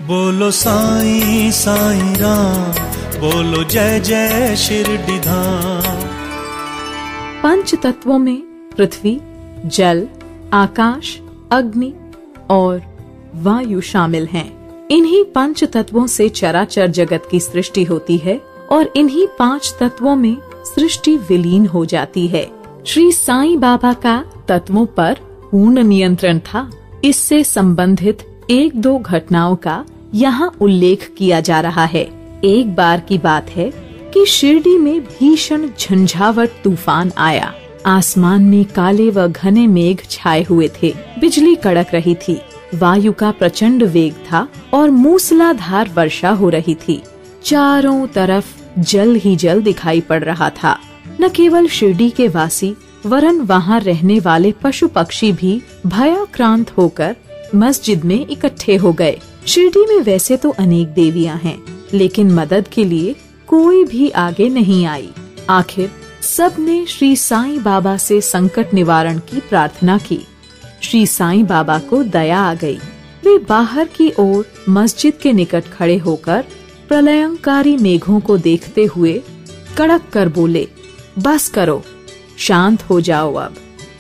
बोलो साईं साईं राम, बोलो जय जय शिरडी धाम। पंच तत्वों में पृथ्वी, जल, आकाश, अग्नि और वायु शामिल हैं। इन्हीं पंच तत्वों से चराचर जगत की सृष्टि होती है और इन्हीं 5 तत्वों में सृष्टि विलीन हो जाती है। श्री साईं बाबा का तत्वों पर पूर्ण नियंत्रण था। इससे संबंधित 1-2 घटनाओं का यहाँ उल्लेख किया जा रहा है। एक बार की बात है कि शिरडी में भीषण झंझावत तूफान आया। आसमान में काले व घने मेघ छाए हुए थे। बिजली कड़क रही थी। वायु का प्रचंड वेग था और मूसलाधार वर्षा हो रही थी। चारों तरफ जल ही जल दिखाई पड़ रहा था। न केवल शिरडी के वासी वरन वहाँ रहने वाले पशु पक्षी भी भयाक्रांत होकर मस्जिद में इकट्ठे हो गए। शिरडी में वैसे तो अनेक देवियां हैं, लेकिन मदद के लिए कोई भी आगे नहीं आई। आखिर सबने श्री साईं बाबा से संकट निवारण की प्रार्थना की। श्री साईं बाबा को दया आ गई। वे बाहर की ओर मस्जिद के निकट खड़े होकर प्रलयंकारी मेघों को देखते हुए कड़क कर बोले, बस करो, शांत हो जाओ अब।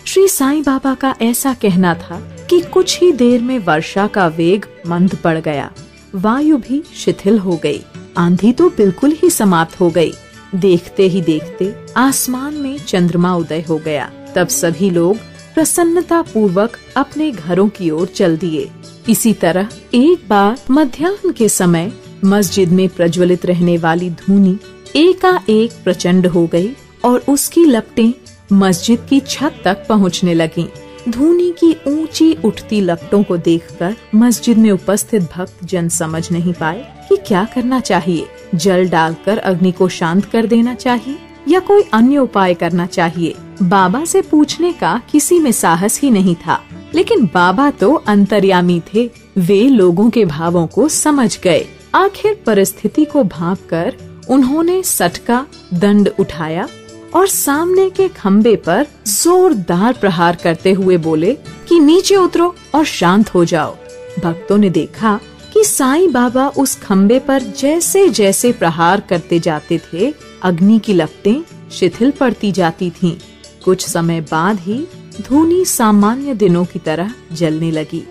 श्री साईं बाबा का ऐसा कहना था कि कुछ ही देर में वर्षा का वेग मंद पड़ गया। वायु भी शिथिल हो गई। आंधी तो बिल्कुल ही समाप्त हो गई। देखते ही देखते आसमान में चंद्रमा उदय हो गया। तब सभी लोग प्रसन्नता पूर्वक अपने घरों की ओर चल दिए। इसी तरह एक बार मध्याह्न के समय मस्जिद में प्रज्वलित रहने वाली धूनी एकाएक प्रचंड हो गई और उसकी लपटें मस्जिद की छत तक पहुंचने लगीं। धूनी की ऊंची उठती लपटों को देखकर मस्जिद में उपस्थित भक्त जन समझ नहीं पाए कि क्या करना चाहिए। जल डालकर अग्नि को शांत कर देना चाहिए या कोई अन्य उपाय करना चाहिए। बाबा से पूछने का किसी में साहस ही नहीं था, लेकिन बाबा तो अंतर्यामी थे। वे लोगों के भावों को समझ गए। आखिर परिस्थिति को भांपकर उन्होंने सटका दंड उठाया और सामने के खम्बे पर जोरदार प्रहार करते हुए बोले कि नीचे उतरो और शांत हो जाओ। भक्तों ने देखा कि साईं बाबा उस खम्बे पर जैसे जैसे प्रहार करते जाते थे, अग्नि की लपटें शिथिल पड़ती जाती थीं। कुछ समय बाद ही धूनी सामान्य दिनों की तरह जलने लगी।